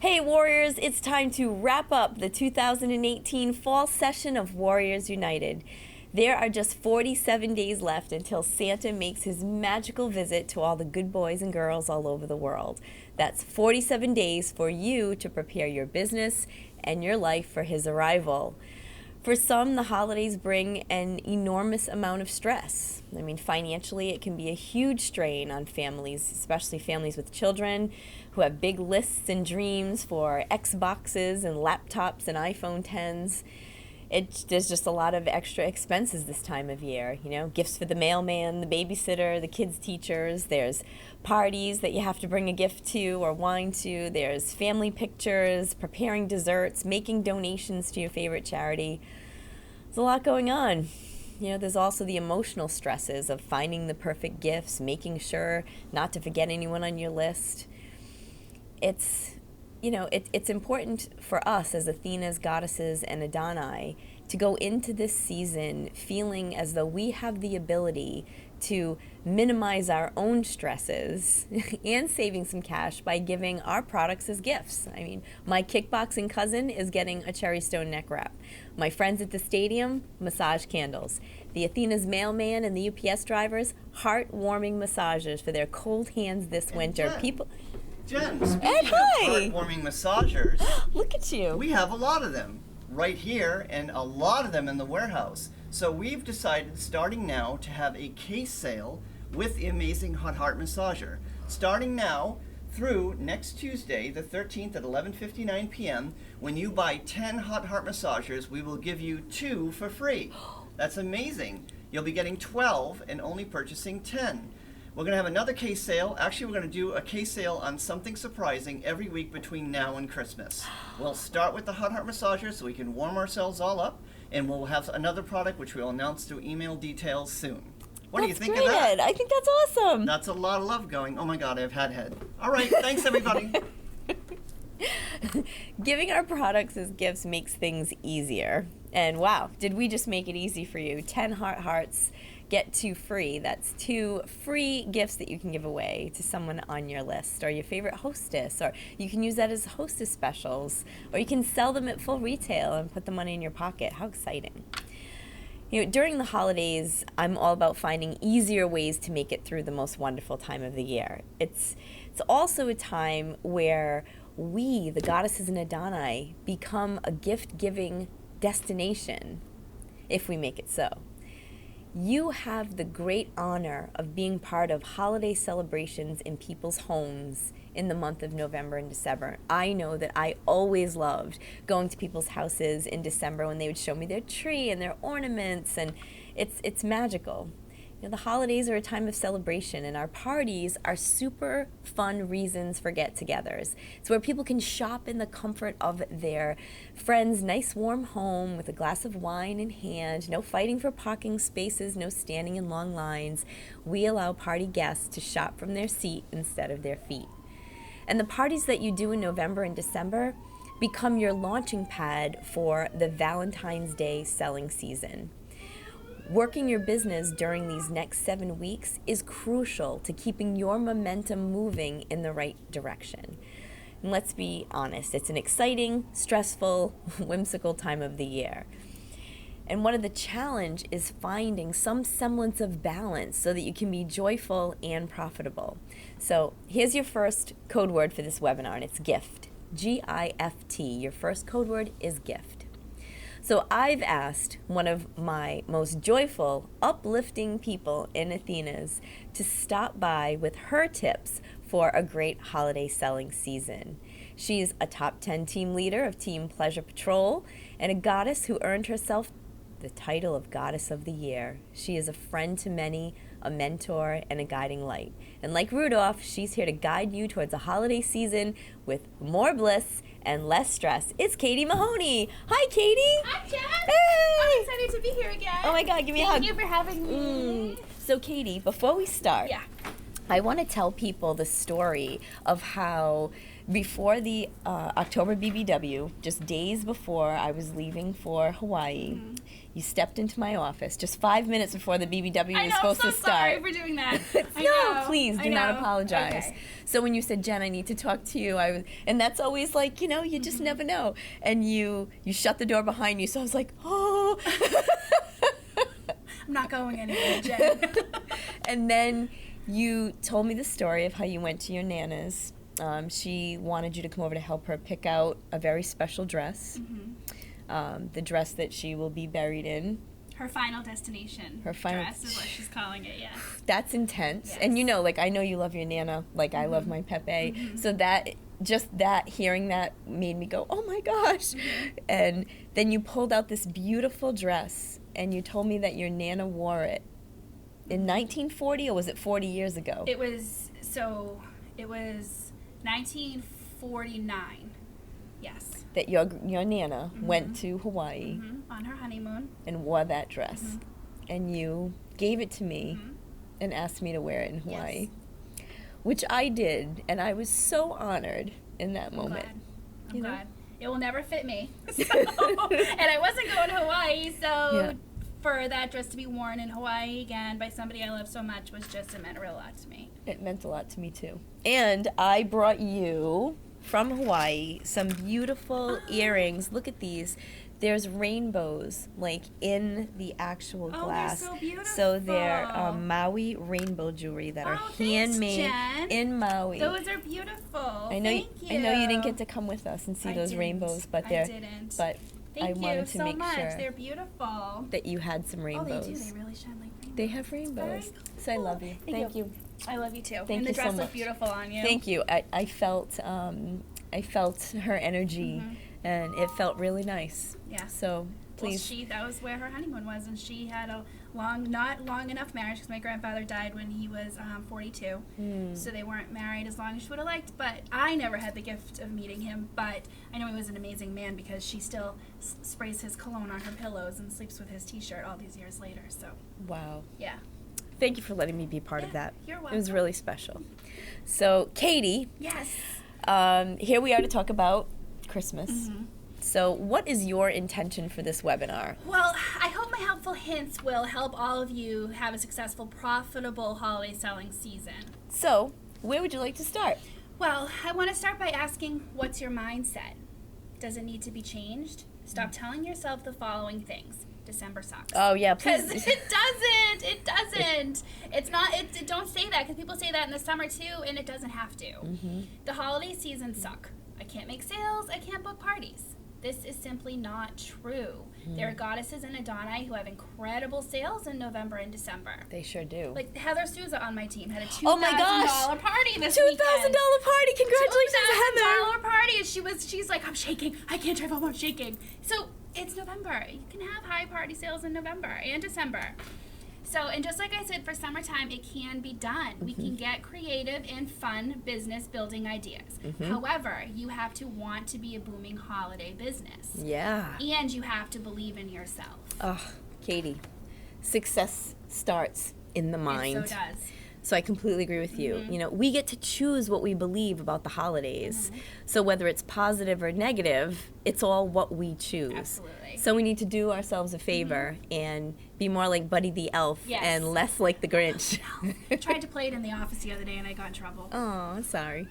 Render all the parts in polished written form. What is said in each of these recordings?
Hey Warriors, it's time to wrap up the 2018 fall session of Warriors United. There are just 47 days left until Santa makes his magical visit to all the good boys and girls all over the world. That's 47 days for you to prepare your business and your life for his arrival. For some, the holidays bring an enormous amount of stress. I mean, financially, it can be a huge strain on families, especially families with children who have big lists and dreams for Xboxes and laptops and iPhone 10s. There's just a lot of extra expenses this time of year, gifts for the mailman, the babysitter, the kids' teachers. There's parties that you have to bring a gift to or wine to. There's family pictures, preparing desserts, making donations to your favorite charity. There's a lot going on. There's also the emotional stresses of finding the perfect gifts, making sure not to forget anyone on your list. It's important for us as Athena's Goddesses and Adoni to go into this season feeling as though we have the ability to minimize our own stresses and saving some cash by giving our products as gifts. I mean, my kickboxing cousin is getting a cherry stone neck wrap. My friends at the stadium, massage candles. The Athena's mailman and the UPS drivers, heartwarming massages for their cold hands this winter. Jen, speaking of heartwarming massagers, look at you. We have a lot of them right here and a lot of them in the warehouse. So we've decided starting now to have a case sale with the amazing Hot Heart Massager. Starting now through next Tuesday, the 13th at 11:59 p.m. When you buy 10 Hot Heart Massagers, we will give you 2 for free. That's amazing. You'll be getting 12 and only purchasing 10. We're going to have another case sale. Actually, we're going to do a case sale on something surprising every week between now and Christmas. We'll start with the Hot Heart Massager so we can warm ourselves all up, and we'll have another product which we'll announce through email details soon. What do you think of that? I think that's awesome. That's a lot of love going. Oh my God, I've had head. All right, thanks everybody. Giving our products as gifts makes things easier. And wow, did we just make it easy for you? 10 hearts. Get 2 free. That's 2 free gifts that you can give away to someone on your list or your favorite hostess, or you can use that as hostess specials, or you can sell them at full retail and put the money in your pocket. How exciting. During the holidays, I'm all about finding easier ways to make it through the most wonderful time of the year. It's also a time where we, the Goddesses and Adoni, become a gift-giving destination if we make it so. You have the great honor of being part of holiday celebrations in people's homes in the month of November and December. I know that I always loved going to people's houses in December when they would show me their tree and their ornaments, and it's magical. The holidays are a time of celebration, and our parties are super fun reasons for get-togethers. It's where people can shop in the comfort of their friend's nice warm home with a glass of wine in hand, no fighting for parking spaces, no standing in long lines. We allow party guests to shop from their seat instead of their feet. And the parties that you do in November and December become your launching pad for the Valentine's Day selling season. Working your business during these next 7 weeks is crucial to keeping your momentum moving in the right direction. And let's be honest, it's an exciting, stressful, whimsical time of the year. And one of the challenge is finding some semblance of balance so that you can be joyful and profitable. So here's your first code word for this webinar, and it's gift. G-I-F-T. Your first code word is gift. So I've asked one of my most joyful, uplifting people in Athena's to stop by with her tips for a great holiday selling season. She's a top 10 team leader of Team Pleasure Patrol and a goddess who earned herself the title of Goddess of the Year. She is a friend to many, a mentor, and a guiding light. And like Rudolph, she's here to guide you towards a holiday season with more bliss and less stress. It's Katie Mahoney. Hi, Katie. Hi, Jen. Hey. I'm excited to be here again. Oh my God, give me a hug. Thank you for having me. So, Katie, before we start, I want to tell people the story of how before the October BBW, just days before I was leaving for Hawaii, you stepped into my office just 5 minutes before the BBW was supposed to start. Sorry for doing that. No, please do not apologize. Okay. So when you said, Jen, I need to talk to you, and that's always like, you just never know. And you shut the door behind you, so I was like, oh. I'm not going anywhere, Jen. And then you told me the story of how you went to your Nana's. She wanted you to come over to help her pick out a very special dress, the dress that she will be buried in. Her final destination. Her final dress is what she's calling it, yes. That's intense. Yes. And I know you love your Nana, like I love my Pepe. So hearing that made me go, oh my gosh. And then you pulled out this beautiful dress, and you told me that your Nana wore it in 1940, or was it 40 years ago? It was 1949. Yes. That your Nana went to Hawaii On her honeymoon. and wore that dress. And you gave it to me and asked me to wear it in Hawaii. Yes. Which I did, and I was so honored in that moment. I'm glad. It will never fit me. And I wasn't going to Hawaii, so for that dress to be worn in Hawaii again by somebody I love so much it meant a real lot to me. It meant a lot to me too. And I brought you from Hawaii some beautiful earrings. Look at these. There's rainbows like in the actual glass. They're so beautiful. So they're Maui rainbow jewelry that are handmade in Maui. Those are beautiful. Thank you. I know you didn't get to come with us and see those rainbows, but I didn't. But I wanted to make sure They're beautiful. that you had some rainbows. Oh, they do. They really shine like rainbows. They have rainbows. Very So I love you. Thank you. I love you too. Thank and you the dress so looked much. beautiful on you. Thank you. I felt her energy, and it felt really nice. Yeah. So please. Well, that was where her honeymoon was, and she had a not long enough marriage because my grandfather died when he was 42. So they weren't married as long as she would have liked. But I never had the gift of meeting him. But I know he was an amazing man because she still sprays his cologne on her pillows and sleeps with his T-shirt all these years later. So. Wow. Yeah. Thank you for letting me be part of that. You're welcome. It was really special. So, Katie. Yes. Here we are to talk about Christmas. So, what is your intention for this webinar? Well, I hope my helpful hints will help all of you have a successful, profitable holiday selling season. So, where would you like to start? Well, I want to start by asking, what's your mindset? Does it need to be changed? Stop telling yourself the following things. December sucks. Oh, yeah, Because please. it doesn't. It doesn't. It's not. Don't say that because people say that in the summer too, and it doesn't have to. The holiday seasons suck. I can't make sales. I can't book parties. This is simply not true. There are Goddesses and Adoni who have incredible sales in November and December. They sure do. Like Heather Souza on my team had a $2,000 Oh my gosh. party this $2,000 weekend. party. Congratulations, Heather. $2,000 party, and she's like, I'm shaking. I can't drive home. I'm shaking. So it's November. You can have high party sales in November and December. So, and just like I said, for summertime, it can be done. We can get creative and fun business building ideas. However, you have to want to be a booming holiday business. Yeah. And you have to believe in yourself. Oh, Katie, success starts in the mind. It so does. So I completely agree with you. You know, we get to choose what we believe about the holidays. So whether it's positive or negative, it's all what we choose. Absolutely. So we need to do ourselves a favor and be more like Buddy the Elf and less like the Grinch. I tried to play it in the office the other day and I got in trouble. Oh, sorry.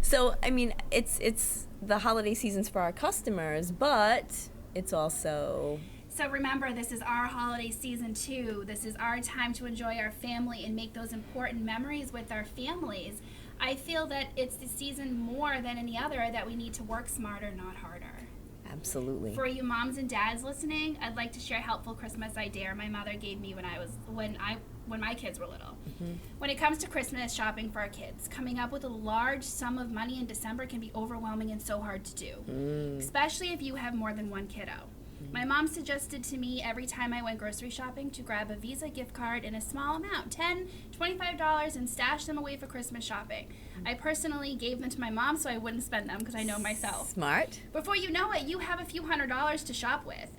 So, I mean, it's the holiday seasons for our customers, but it's also... So remember, this is our holiday season too. This is our time to enjoy our family and make those important memories with our families. I feel that it's the season more than any other that we need to work smarter, not harder. Absolutely. For you moms and dads listening, I'd like to share a helpful Christmas idea my mother gave me when my kids were little. When it comes to Christmas shopping for our kids, coming up with a large sum of money in December can be overwhelming and so hard to do, especially if you have more than one kiddo. My mom suggested to me every time I went grocery shopping to grab a Visa gift card in a small amount, $10, $25, and stash them away for Christmas shopping. I personally gave them to my mom so I wouldn't spend them because I know myself. Smart. Before you know it, you have a few $100s to shop with.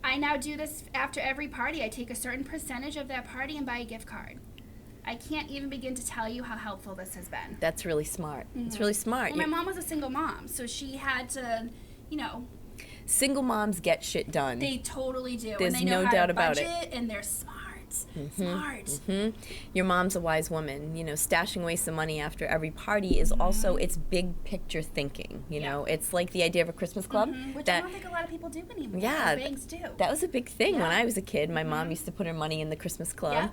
I now do this after every party. I take a certain percentage of that party and buy a gift card. I can't even begin to tell you how helpful this has been. That's really smart. It's really smart. Well, my mom was a single mom, so she had to, single moms get shit done. They totally do. There's and they know no how doubt to about budget, it. and they're smart. Smart. Your mom's a wise woman. You know, stashing away some money after every party is also, it's big picture thinking. You know, it's like the idea of a Christmas club. Which I don't think a lot of people do anymore. Yeah, Banks do. that was a big thing when I was a kid. My mom used to put her money in the Christmas club. Yeah.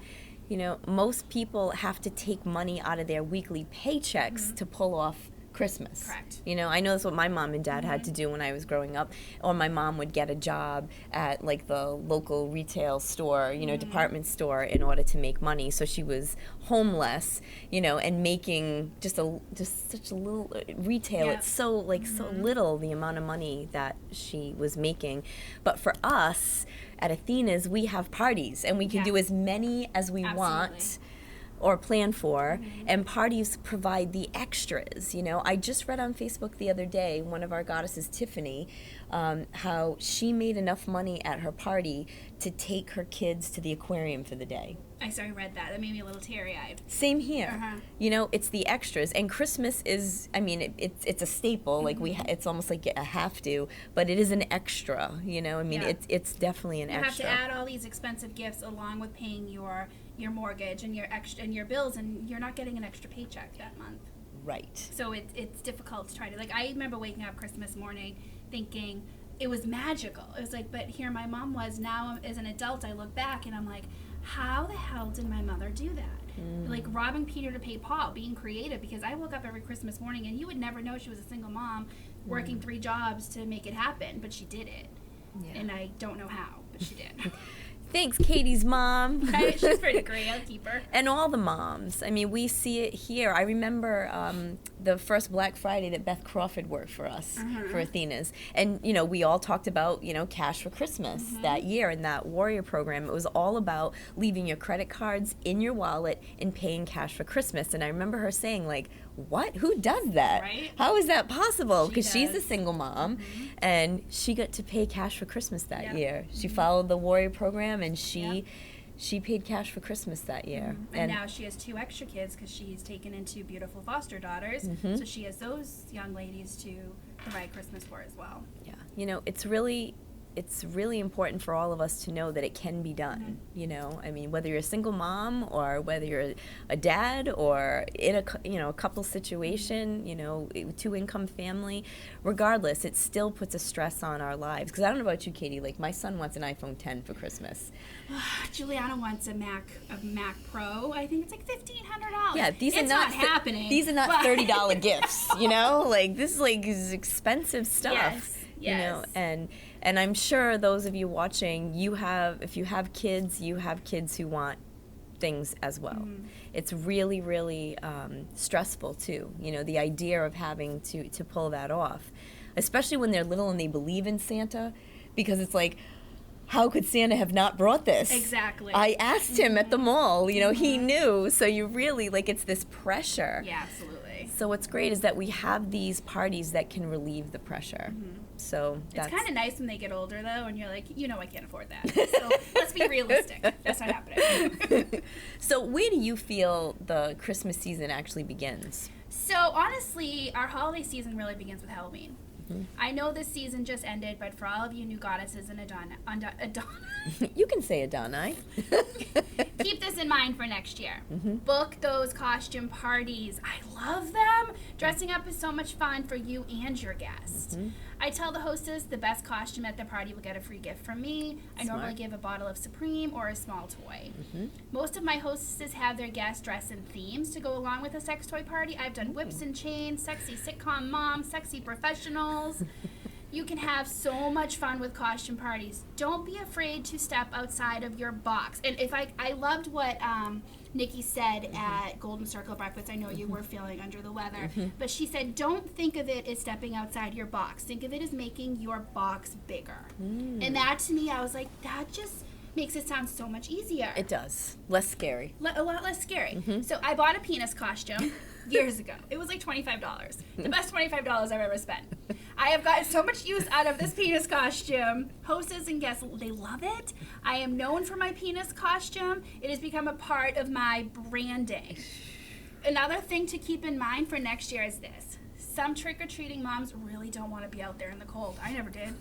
You know, most people have to take money out of their weekly paychecks to pull off Christmas. Correct. You know, I know that's what my mom and dad had to do when I was growing up. Or my mom would get a job at like the local retail store, you know, department store in order to make money. So she was homeless, you know, and making just such a little retail. It's so like so little the amount of money that she was making. But for us at Athena's, we have parties and we can do as many as we want or plan for, and parties provide the extras. You know, I just read on Facebook the other day, one of our goddesses, Tiffany, how she made enough money at her party to take her kids to the aquarium for the day. I read that. That made me a little teary-eyed. Same here. You know, it's the extras, and Christmas is, I mean, it's a staple. Like it's almost like a have to, but it is an extra. You know, I mean, it's definitely an extra. You have to add all these expensive gifts along with paying your mortgage and your bills, and you're not getting an extra paycheck that month. Right. So it's difficult to try to, like, I remember waking up Christmas morning thinking it was magical. It was like, but here my mom was. Now as an adult, I look back and I'm like, how the hell did my mother do that? Like robbing Peter to pay Paul, being creative, because I woke up every Christmas morning and you would never know she was a single mom working 3 jobs to make it happen, but she did it. And I don't know how, but she did. Thanks, Katie's mom. She's pretty great. I'll keep her. And all the moms. I mean, we see it here. I remember the first Black Friday that Beth Crawford worked for us, for Athena's. And, you know, we all talked about, you know, cash for Christmas that year in that Warrior program. It was all about leaving your credit cards in your wallet and paying cash for Christmas. And I remember her saying, like, what? Who does that? Right? How is that possible? Because she's a does. single mom, and she got to pay cash for Christmas that year. She followed the Warrior program, and she paid cash for Christmas that year. And now she has 2 extra kids because she's taken into beautiful foster daughters. So she has those young ladies to provide Christmas for as well. Yeah, you know, it's really important for all of us to know that it can be done. You know, I mean, whether you're a single mom or whether you're a dad or in a couple situation, you know, 2-income family, regardless, it still puts a stress on our lives. Because I don't know about you, Katie, like my son wants an iPhone 10 for Christmas. Juliana wants a Mac Pro. I think it's like $1,500. Yeah, these are not happening. These are not $30 gifts. You know, like this is expensive stuff. Yes. You know, and I'm sure those of you watching, if you have kids, you have kids who want things as well. It's really, really stressful too. You know, the idea of having to pull that off, especially when they're little and they believe in Santa, because it's like, how could Santa have not brought this? Exactly. I asked him at the mall, you know, he knew. So you really, like, it's this pressure. Yeah, absolutely. So what's great is that we have these parties that can relieve the pressure. So it's kind of nice when they get older, though, and you're like, you know, I can't afford that. So let's be realistic. That's not happening. So where do you feel the Christmas season actually begins? So honestly, our holiday season really begins with Halloween. I know this season just ended, but for all of you new goddesses and Adoni, you can say Adoni. keep this in mind for next year. Book those costume parties. I love them. Dressing up is so much fun for you and your guest. I tell the hostess the best costume at the party will get a free gift from me. I normally give a bottle of Supreme or a small toy. Most of my hostesses have their guests dress in themes to go along with a sex toy party. I've done whips and chains, sexy sitcom moms, sexy professionals. You can have so much fun with costume parties. Don't be afraid to step outside of your box. And if I loved what Nikki said at Golden Circle Breakfast. I know you were feeling under the weather, but she said, don't think of it as stepping outside your box. Think of it as making your box bigger. And that, to me, I was like, that just makes it sound so much easier. It does. Less scary. A lot less scary. So I bought a penis costume years ago. It was like $25. The best $25 I've ever spent. I have gotten so much use out of this penis costume. Hostess and guests, they love it. I am known for my penis costume. It has become a part of my branding. Another thing to keep in mind for next year is this. some trick-or-treating moms really don't want to be out there in the cold. I never did.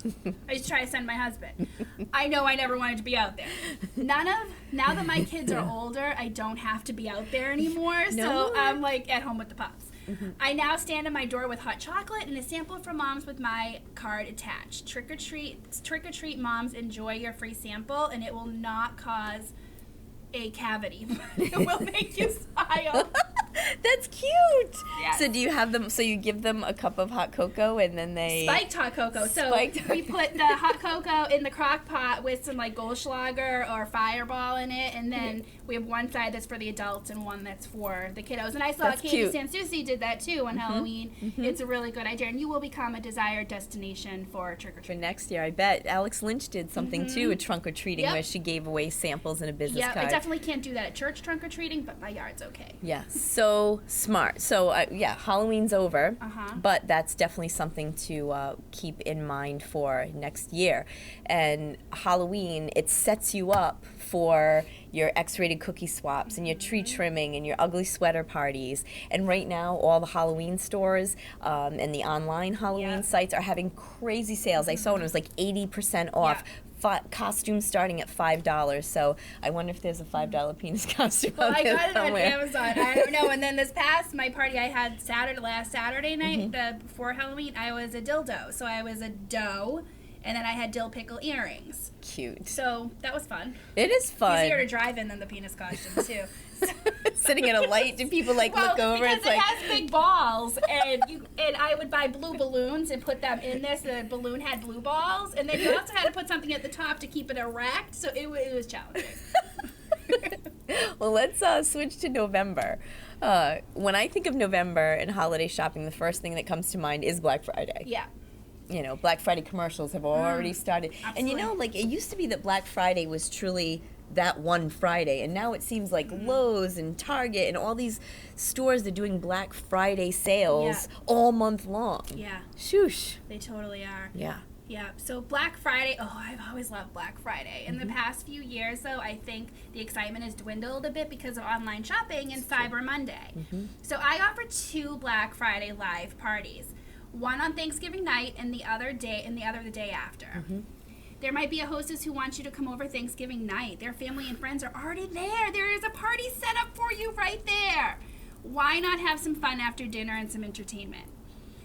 I used to try to send my husband. I know I never wanted to be out there. Now that my kids are older, I don't have to be out there anymore, so I'm like at home with the pups. I now stand in my door with hot chocolate and a sample for moms with my card attached. Trick or treat moms, enjoy your free sample, and it will not cause a cavity. It will make you smile. That's cute. Yes. So do you have them, so you give them a cup of hot cocoa and then they... Spiked hot cocoa. So we put the hot cocoa in the crock pot with some like Goldschlager or Fireball in it, and then we have one side that's for the adults and one that's for the kiddos. And I saw That's Katie cute. Sansucci did that too on Halloween. It's a really good idea, and you will become a desired destination for trick or For treat. next year, I bet. Alex Lynch did something too, a trunk or treating, Yep. where she gave away samples in a business Yeah, card. I definitely can't do that at church trunk or treating, but my yard's okay. Yeah, so smart. So yeah, Halloween's over, but that's definitely something to keep in mind for next year. And Halloween, it sets you up for your X-rated cookie swaps and your tree trimming and your ugly sweater parties. And right now, all the Halloween stores and the online Halloween sites are having crazy sales. I saw one, it was like 80% off. Costumes starting at $5, so I wonder if there's a $5 penis costume Well, out I there got it on somewhere. Amazon. I don't know. And then my party I had last Saturday night, before Halloween, I was a dildo. So I was a doe, and then I had dill pickle earrings. Cute. So that was fun. It is fun. Easier to drive in than the penis costume too. Sitting at a light, do people look over? Because It's it like, has big balls, and I would buy blue balloons and put them in this. The balloon had blue balls, and then you also had to put something at the top to keep it erect. So it was challenging. well, let's switch to November. When I think of November and holiday shopping, the first thing that comes to mind is Black Friday. Yeah. You know, Black Friday commercials have already started. Absolutely. And you know, like, it used to be that Black Friday was truly that one Friday, and now it seems like Lowe's and Target and all these stores are doing Black Friday sales all month long. Yeah. Shoosh. They totally are. Yeah. Yeah, so Black Friday, I've always loved Black Friday. In the past few years, though, I think the excitement has dwindled a bit because of online shopping and Cyber Monday. So I offer 2 Black Friday live parties, one on Thanksgiving night and the other the day after. There might be a hostess who wants you to come over Thanksgiving night. Their family and friends are already there. There is a party set up for you right there. Why not have some fun after dinner and some entertainment?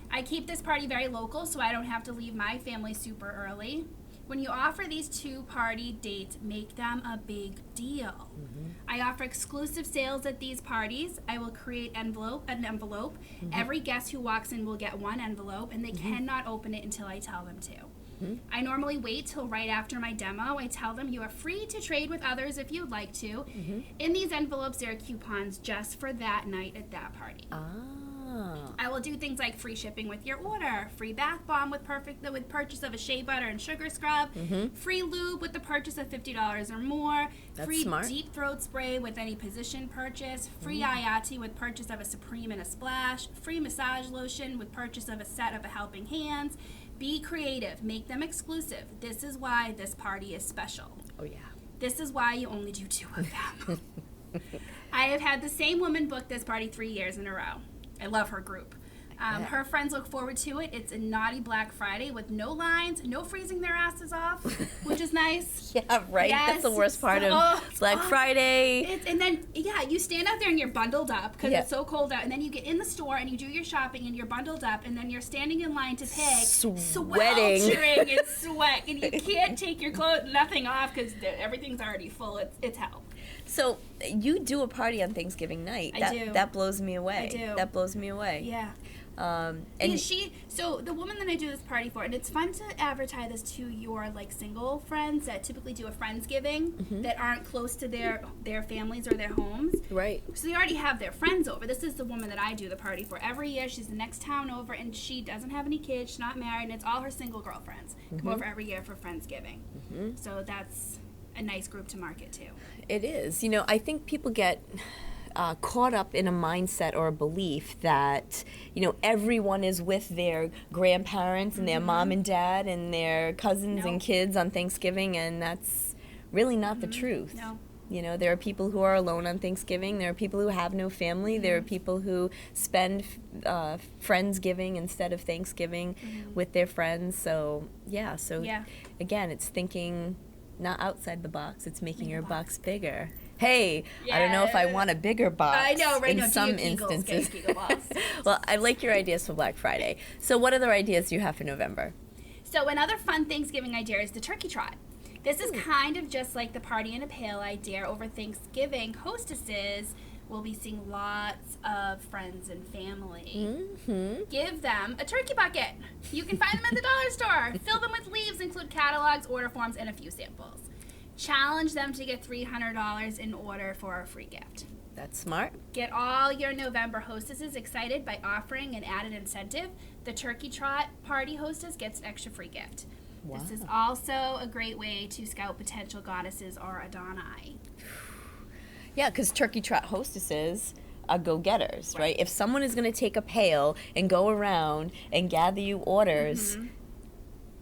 I keep this party very local so I don't have to leave my family super early. When you offer these 2 party dates, make them a big deal. I offer exclusive sales at these parties. I will create an envelope. Every guest who walks in will get one envelope, and they cannot open it until I tell them to. I normally wait till right after my demo. I tell them you are free to trade with others if you'd like to. In these envelopes, there are coupons just for that night at that party. I will do things like free shipping with your order, free bath bomb with purchase of a shea butter and sugar scrub, free lube with the purchase of $50 or more, That's free smart. deep throat spray with any position purchase, free ayati with purchase of a Supreme and a splash, free massage lotion with purchase of a set of a helping hands. Be creative, make them exclusive. This is why this party is special. Oh, yeah. This is why you only do 2 of them. I have had the same woman book this party 3 years in a row. I love her group. Her friends look forward to it. It's a naughty Black Friday with no lines, no freezing their asses off, which is nice. Yeah, right? Yes. That's the worst part of Black Friday. And then, you stand out there and you're bundled up because it's so cold out. And then you get in the store and you do your shopping and you're bundled up. And then you're standing in line to pay. Sweating. Sweltering in sweat. And you can't take your nothing off because everything's already full. It's hell. So you do a party on Thanksgiving night. I do. That blows me away. I do. That blows me away. Yeah. And So the woman that I do this party for, and it's fun to advertise this to your single friends that typically do a Friendsgiving that aren't close to their families or their homes. Right. So they already have their friends over. This is the woman that I do the party for every year. She's the next town over, and she doesn't have any kids. She's not married, and it's all her single girlfriends come over every year for Friendsgiving. So that's a nice group to market to. It is. I think people get caught up in a mindset or a belief that, everyone is with their grandparents and their mom and dad and their cousins and kids on Thanksgiving, and that's really not the truth. No. You know, there are people who are alone on Thanksgiving. There are people who have no family. There are people who spend Friendsgiving instead of Thanksgiving with their friends. So, yeah. Again, it's thinking not outside the box. It's making your box bigger. Hey, I don't know if I want a bigger box. I know, right? In some instances. Well, I like your ideas for Black Friday. So what other ideas do you have for November? So another fun Thanksgiving idea is the turkey trot. This is kind of just like the party in a pail idea. Over Thanksgiving, hostesses will be seeing lots of friends and family. Give them a turkey bucket. You can find them at the dollar store. Fill them with leaves, include catalogs, order forms, and a few samples. Challenge them to get $300 in order for a free gift. That's smart. Get all your November hostesses excited by offering an added incentive. The turkey trot party hostess gets an extra free gift. Wow. This is also a great way to scout potential goddesses or Adoni. Yeah, because turkey trot hostesses are go-getters, right? If someone is going to take a pail and go around and gather you orders,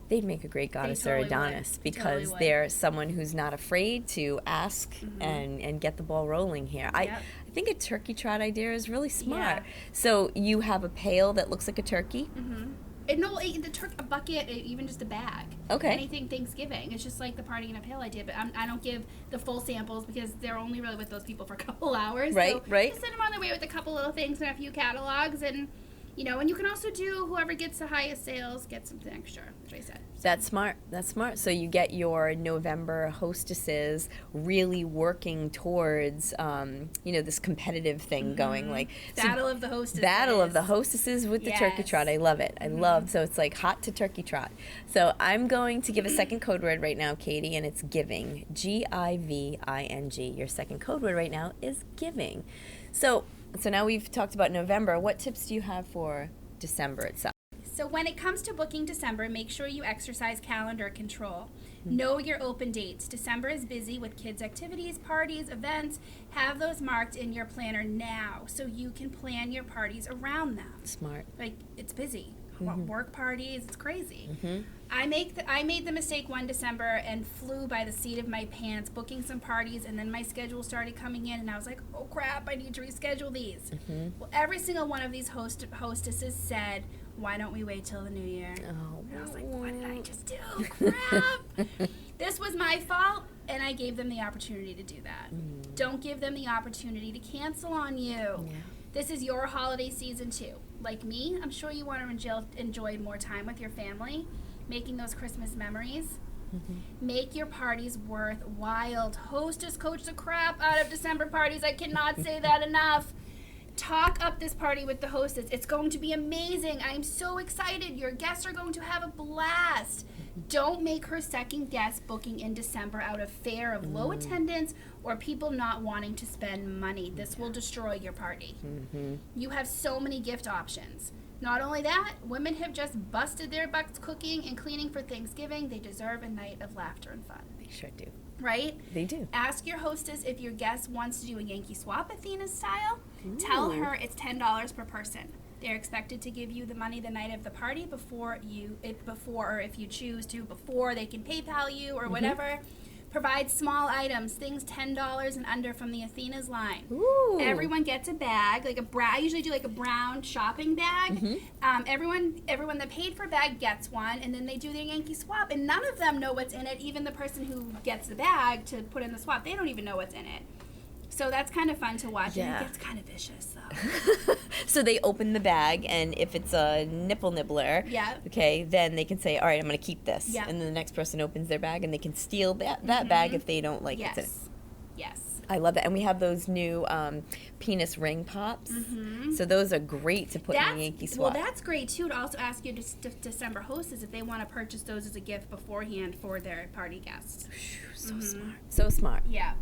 they'd make a great goddess or Adonis because they're someone who's not afraid to ask and get the ball rolling here. I think a turkey trot idea is really smart. So you have a pail that looks like a turkey? No, a bucket, even just a bag. Okay. Anything Thanksgiving. It's just like the party in a pail idea, but I don't give the full samples because they're only really with those people for a couple hours. Right, so just send them on their way with a couple little things and a few catalogs, and and you can also do whoever gets the highest sales gets something extra, which I said. That's smart. So you get your November hostesses really working towards, this competitive thing going. Like Battle of the Hostesses. Battle of the Hostesses with the turkey trot. I love it. I love, so it's like hot to turkey trot. So I'm going to give a second code word right now, Katie, and it's giving. Giving. Your second code word right now is giving. So now we've talked about November. What tips do you have for December itself? So when it comes to booking December, make sure you exercise calendar control. Know your open dates. December is busy with kids' activities, parties, events. Have those marked in your planner now so you can plan your parties around them. Smart. Like, it's busy. Work parties, it's crazy. I made the mistake one December and flew by the seat of my pants, booking some parties, and then my schedule started coming in, and I was like, oh crap, I need to reschedule these. Well, every single one of these hostesses said, why don't we wait till the new year? Oh, and I was like, what did I just do? Crap! This was my fault, and I gave them the opportunity to do that. Don't give them the opportunity to cancel on you. Yeah. This is your holiday season too. Like me, I'm sure you want to enjoy more time with your family, making those Christmas memories. Make your parties worthwhile. Hostess coach the crap out of December parties. I cannot say that enough. Talk up this party with the hostess. It's going to be amazing. I am so excited. Your guests are going to have a blast. Don't make her second guess booking in December out of fear of low attendance or people not wanting to spend money. This will destroy your party. You have so many gift options. Not only that, women have just busted their butts cooking and cleaning for Thanksgiving. They deserve a night of laughter and fun. They sure do. Right? They do. Ask your hostess if your guest wants to do a Yankee swap Athena style. Tell her it's $10 per person. They're expected to give you the money the night of the party or if you choose to, before they can PayPal you or whatever. Provide small items, things $10 and under from the Athena's line. Ooh. Everyone gets a bag, I usually do like a brown shopping bag. Everyone that paid for a bag gets one, and then they do their Yankee swap, and none of them know what's in it. Even the person who gets the bag to put in the swap, they don't even know what's in it. So that's kind of fun to watch, and it gets kind of vicious, though. So they open the bag, and if it's a nipple nibbler, okay, then they can say, all right, I'm going to keep this. And then the next person opens their bag, and they can steal that bag if they don't like it. Yes. I love that. And we have those new penis ring pops. So those are great to put in the Yankee swap. Well, that's great, too, to also ask your December hostess if they want to purchase those as a gift beforehand for their party guests. So smart. So smart. Yeah.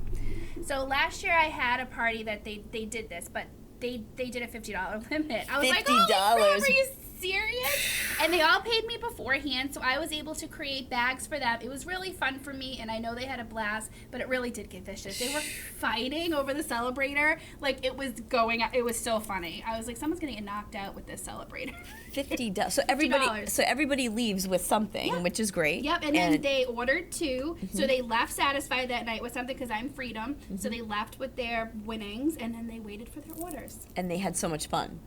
So last year I had a party that they did this, but they did a $50 limit. I was like, oh, are you serious? And they all paid me beforehand, so I was able to create bags for them. It was really fun for me, and I know they had a blast, but it really did get vicious. They were fighting over the celebrator. Like, it was so funny. I was like, someone's gonna get knocked out with this celebrator. $50. So everybody leaves with something, which is great. Yep, and then they ordered two, so they left satisfied that night with something because I'm freedom. So they left with their winnings, and then they waited for their orders. And they had so much fun.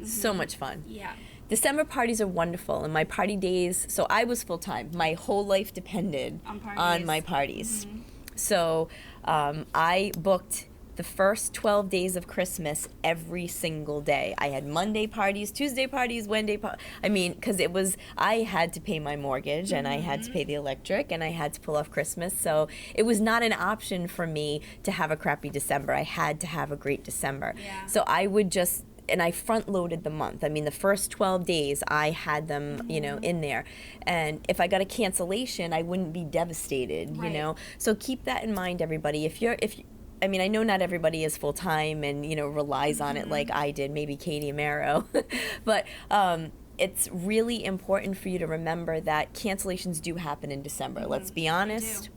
So much fun. Yeah. December parties are wonderful, and my party days, so I was full-time. My whole life depended on my parties. So I booked the first 12 days of Christmas every single day. I had Monday parties, Tuesday parties, Wednesday parties. I mean, because I had to pay my mortgage, and I had to pay the electric, and I had to pull off Christmas. So it was not an option for me to have a crappy December. I had to have a great December. Yeah. So I would just... And I front-loaded the month. I mean, the first 12 days, I had them, in there. And if I got a cancellation, I wouldn't be devastated, you know? So keep that in mind, everybody. I mean, I know not everybody is full-time and, relies on it like I did, maybe Katie Amaro. But it's really important for you to remember that cancellations do happen in December. Let's be honest.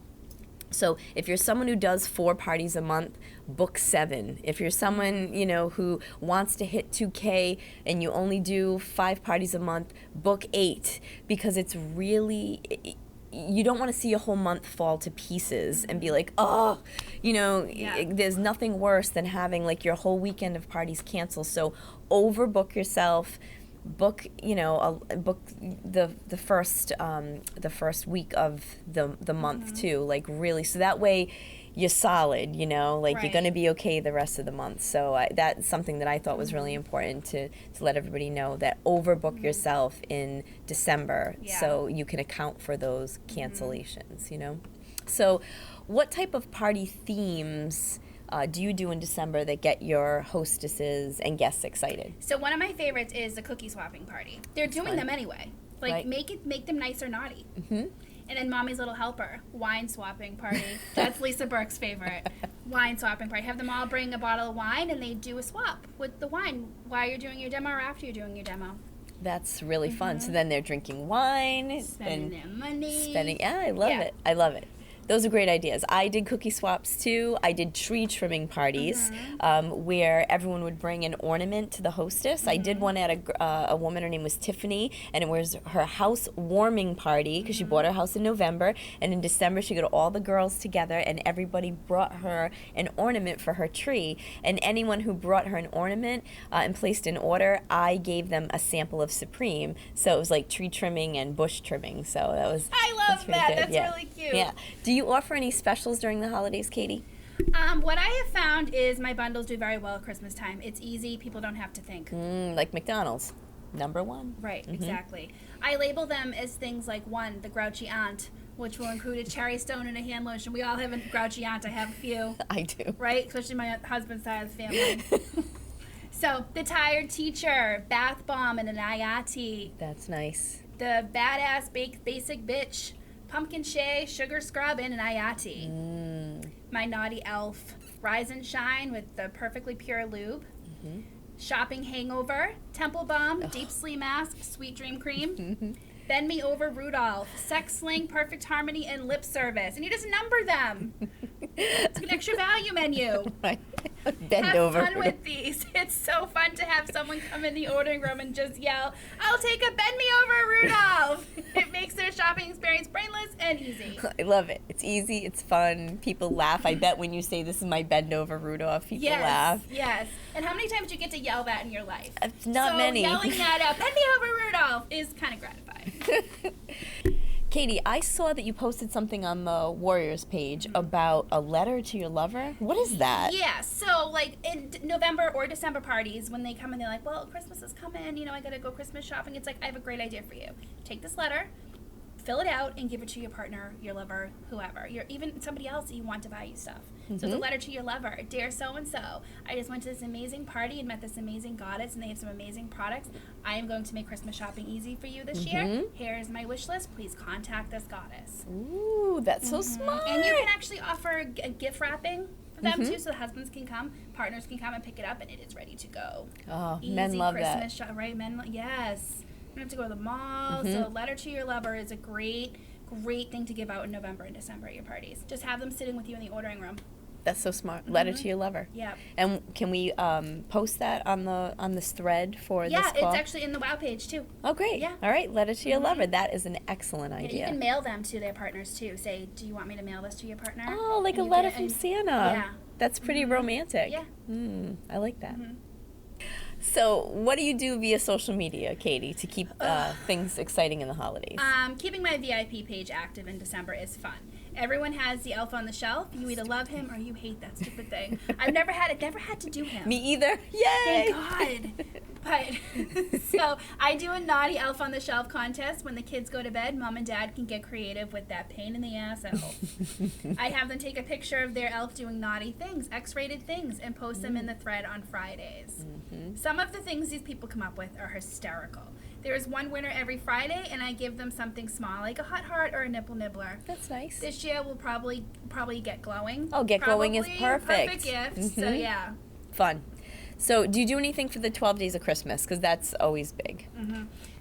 So if you're someone who does 4 parties a month, book 7. If you're someone, who wants to hit 2K and you only do 5 parties a month, book 8, because it's really... You don't want to see a whole month fall to pieces and be like, there's nothing worse than having like your whole weekend of parties cancel. So overbook yourself. Book book the first week of the month too, like really, so that way you're solid, you're gonna be okay the rest of the month. So that's something that I thought was really important to let everybody know, that overbook yourself in December so you can account for those cancellations. So what type of party themes do you do in December that get your hostesses and guests excited? So one of my favorites is the cookie swapping party. They're doing them anyway. Like, make them nice or naughty. And then Mommy's Little Helper, wine swapping party. That's Lisa Burke's favorite. Wine swapping party. Have them all bring a bottle of wine, and they do a swap with the wine while you're doing your demo or after you're doing your demo. That's really fun. So then they're drinking wine. Spending their money. Yeah, I love it. I love it. Those are great ideas. I did cookie swaps too. I did tree trimming parties where everyone would bring an ornament to the hostess. I did one at a woman, her name was Tiffany, and it was her house warming party because she bought her house in November, and in December she got all the girls together and everybody brought her an ornament for her tree, and anyone who brought her an ornament and placed an order, I gave them a sample of Supreme. So it was like tree trimming and bush trimming. So that was love that. That's really cute. Yeah. Do you offer any specials during the holidays, Katie? What I have found is my bundles do very well at Christmas time. It's easy. People don't have to think. Like McDonald's. Number 1. Right, exactly. I label them as things like 1, the grouchy aunt, which will include a cherry stone and a hand lotion. We all have a grouchy aunt. I have a few. I do. Right? Especially my husband's side of the family. So, the tired teacher, bath bomb, and an ayati. That's nice. The badass basic bitch, pumpkin shay, sugar scrub, and an ayati. My naughty elf, rise and shine with the perfectly pure lube. Shopping hangover, temple bomb, deep sleep mask, sweet dream cream. Bend me over Rudolph, sex sling, perfect harmony, and lip service. And you just number them. It's an extra value menu. Right. Bend have over. Have fun with these. It's so fun to have someone come in the ordering room and just yell, "I'll take a bend me over Rudolph." It makes their shopping experience brainless and easy. I love it. It's easy. It's fun. People laugh. I bet when you say this is my bend over Rudolph, people laugh. Yes. And how many times do you get to yell that in your life? Not many. So yelling that out, "Bend me over Rudolph," is kind of gratifying. Katie, I saw that you posted something on the Warriors page about a letter to your lover. What is that? Yeah, so like in November or December parties, when they come and they're like, well, Christmas is coming, I gotta go Christmas shopping. It's like, I have a great idea for you. Take this letter, fill it out, and give it to your partner, your lover, whoever. Even somebody else that you want to buy you stuff. So it's a letter to your lover. Dear so-and-so, I just went to this amazing party and met this amazing goddess, and they have some amazing products. I am going to make Christmas shopping easy for you this year. Here is my wish list. Please contact this goddess. Ooh, that's so smart. And you can actually offer gift wrapping for them too, so the husbands can come, partners can come and pick it up, and it is ready to go. Oh, Easy men love Christmas right? Men, yes. don't have to go to the mall. So letter to your lover is a great thing to give out in November and December at your parties. Just have them sitting with you in the ordering room. That's so smart. Letter to your lover. Yeah. And can we post that on this thread for this call? Yeah, it's actually in the WOW page too. Oh, great. Yeah. All right, letter to your lover. That is an excellent Yeah, idea. you can mail them to their partners too. Say, do you want me to mail this to your partner? Oh, like And a you letter can- from Santa. Yeah. That's pretty romantic. Yeah. I like that. So what do you do via social media, Katie, to keep things exciting in the holidays? Keeping my VIP page active in December is fun. Everyone has the elf on the shelf. You either love him or you hate that stupid thing. I've never had to do him. Me either. Yay! Thank God. But so I do a naughty elf on the shelf contest. When the kids go to bed, mom and dad can get creative with that pain in the ass elf. I have them take a picture of their elf doing naughty things, X-rated things, and post them in the thread on Fridays. Some of the things these people come up with are hysterical. There is one winner every Friday, and I give them something small, like a hot heart or a nipple nibbler. That's nice. This year we'll probably get glowing. Oh, get glowing is perfect. Perfect gift. So yeah. Fun. So do you do anything for the 12 days of Christmas? Because that's always big.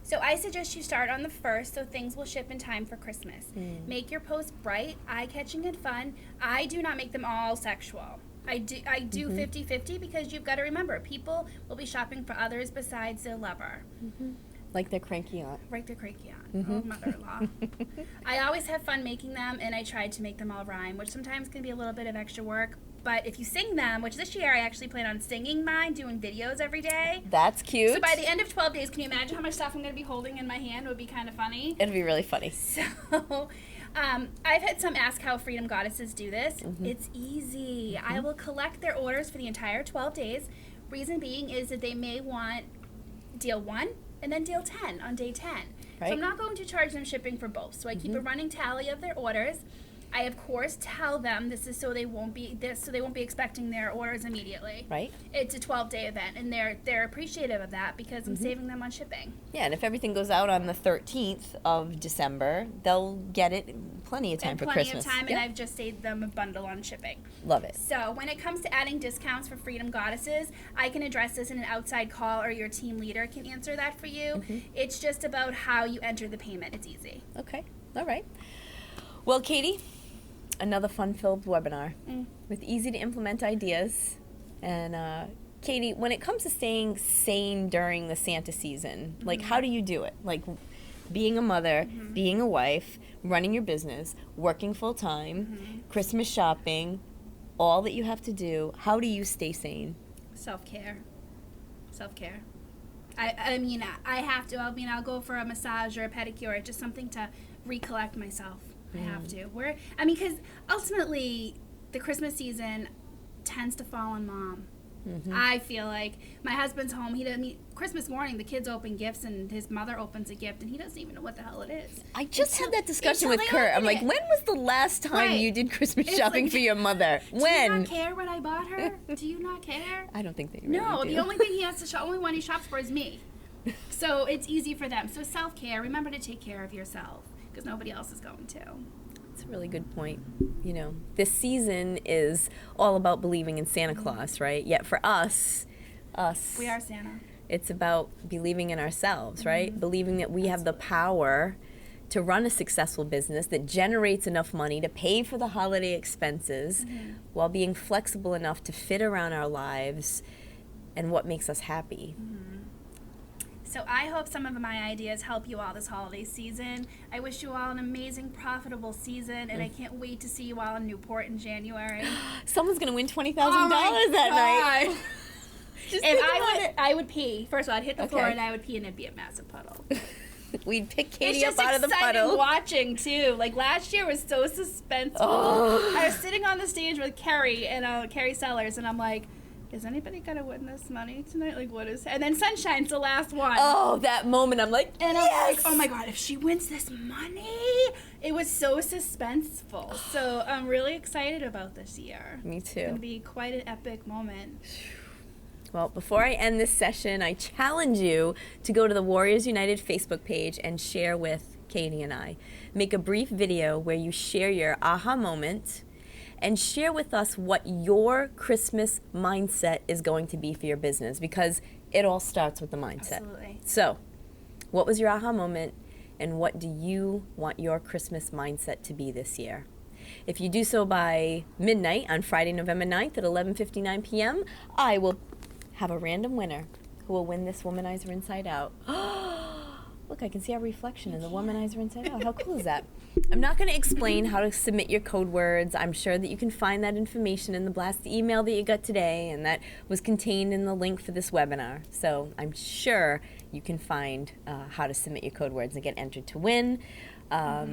So I suggest you start on the 1st so things will ship in time for Christmas. Make your posts bright, eye-catching, and fun. I do not make them all sexual. I do 50-50 because you've got to remember, people will be shopping for others besides their lover. Like their cranky aunt. Right, they're cranky on. Oh, mother-in-law. I always have fun making them, and I try to make them all rhyme, which sometimes can be a little bit of extra work. But if you sing them, which this year I actually plan on singing mine, doing videos every day. That's cute. So by the end of 12 days, can you imagine how much stuff I'm going to be holding in my hand? It would be kind of funny. It'd be really funny. So I've had some ask how Freedom Goddesses do this. It's easy. I will collect their orders for the entire 12 days. Reason being is that they may want deal 1 and then deal 10 on day 10. Right. So I'm not going to charge them shipping for both. So I keep a running tally of their orders. I of course tell them this is so they won't be expecting their orders immediately. Right. It's a 12-day event, and they're appreciative of that because I'm saving them on shipping. Yeah, and if everything goes out on the 13th of December, they'll get it plenty of time And for plenty Christmas. of time, Yeah. and I've just saved them a bundle on shipping. Love it. So when it comes to adding discounts for Freedom Goddesses, I can address this in an outside call, or your team leader can answer that for you. It's just about how you enter the payment. It's easy. Okay. All right. Well, Katie, another fun-filled webinar with easy-to-implement ideas. And Katie, when it comes to staying sane during the Santa season, like how do you do it? Like being a mother, being a wife, running your business, working full-time, Christmas shopping, all that you have to do. How do you stay sane? Self-care. I mean, I have to. I'll go for a massage or a pedicure, just something to recollect myself. I have to. Because ultimately, the Christmas season tends to fall on mom. I feel like my husband's home. Christmas morning, the kids open gifts, and his mother opens a gift, and he doesn't even know what the hell it is. I just had that discussion until with they Kurt. I'm open like, it. when was the last time Right. you did Christmas It's shopping like, for your mother? Do you When? not care what I bought her? Do you not care? I don't think they really No, do. the only thing he has to shop, only one he shops for is me. So it's easy for them. So self-care. Remember to take care of yourself because nobody else is going to. That's a really good point. You know, this season is all about believing in Santa Claus, right? Yet for us, We are Santa. it's about believing in ourselves, right? Believing that we have the power to run a successful business that generates enough money to pay for the holiday expenses while being flexible enough to fit around our lives and what makes us happy. So I hope some of my ideas help you all this holiday season. I wish you all an amazing, profitable season, and I can't wait to see you all in Newport in January. Someone going to win $20,000 Oh my that night. God. Just And think about it. I would pee. First of all, I'd hit the floor Okay. and I would pee, and it'd be a massive puddle. We'd pick It's Katie just up out of the exciting puddle. watching too. Like last year was so suspenseful. Oh. I was sitting on the stage with Carrie and Carrie Sellers, and I'm like, "Is anybody gonna win this money tonight? Like, what is?" And then Sunshine's the last one. Oh, that moment, I'm like, And yes! I'm like, oh my God, if she wins this money. It was so suspenseful. So I'm really excited about this year. Me It's going too. to be quite an epic moment. Well, before I end this session, I challenge you to go to the Warriors United Facebook page and share with Katie and I. Make a brief video where you share your aha moment and share with us what your Christmas mindset is going to be for your business, because it all starts with the mindset. Absolutely. So, What was your aha moment, and what do you want your Christmas mindset to be this year? If you do so by midnight on Friday, November 9th at 11:59 p.m., I will have a random winner who will win this Womanizer Inside Out. Look, I can see our reflection in the Womanizer Inside Out. How cool is that? I'm not going to explain how to submit your code words. I'm sure that you can find that information in the blast email that you got today, and that was contained in the link for this webinar. So I'm sure you can find how to submit your code words and get entered to win a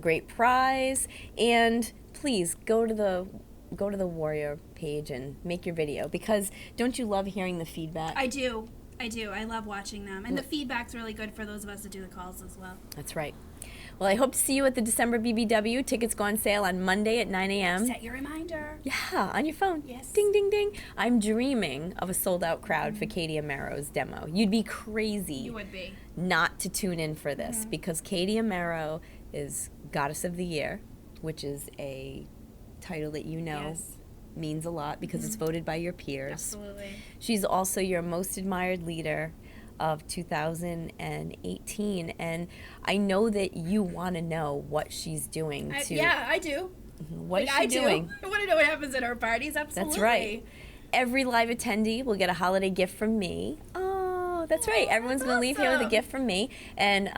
great prize. And please go to the Warrior page and make your video, because don't you love hearing the feedback? I do. I love watching them. And the feedback's really good for those of us that do the calls as well. That's right. Well, I hope to see you at the December BBW. Tickets go on sale on Monday at 9 a.m. Set your reminder. Yeah, on your phone. Yes. Ding, ding, ding. I'm dreaming of a sold-out crowd for Katie Amero's demo. You'd be crazy. You would be. Not to tune in for this, because Katie Amero is Goddess of the Year, which is a title that you know means a lot because it's voted by your peers. Absolutely. She's also your most admired leader of 2018, and I know that you want to know what she's doing Yeah, I do. What is she doing? I want to know what happens at her parties. Absolutely. That's right. Every live attendee will get a holiday gift from me. Oh, that's right. Everyone's going to leave here with a gift from me. And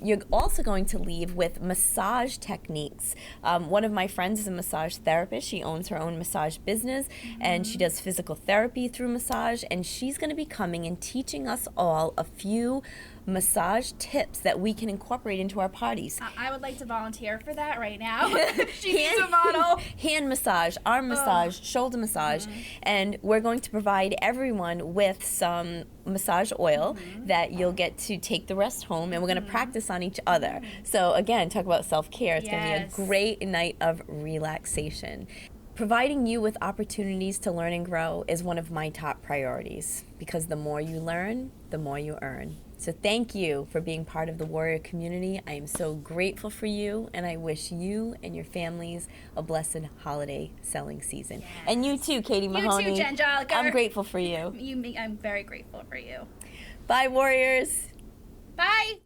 you're also going to leave with massage techniques. One of my friends is a massage therapist. She owns her own massage business, and she does physical therapy through massage. And she's going to be coming and teaching us all a few massage tips that we can incorporate into our parties. I would like to volunteer for that right now. She needs a model. Hand massage, arm massage, shoulder massage, and we're going to provide everyone with some massage oil that you'll get to take the rest home, and we're going to practice on each other. So again, talk about self-care. It's going to be a great night of relaxation. Providing you with opportunities to learn and grow is one of my top priorities, because the more you learn, the more you earn. So thank you for being part of the Warrior community. I am so grateful for you, and I wish you and your families a blessed holiday selling season. Yes. And you too, Katie Mahoney. You too, Jen Jolicoeur. I'm grateful for you. I'm very grateful for you. Bye, Warriors. Bye.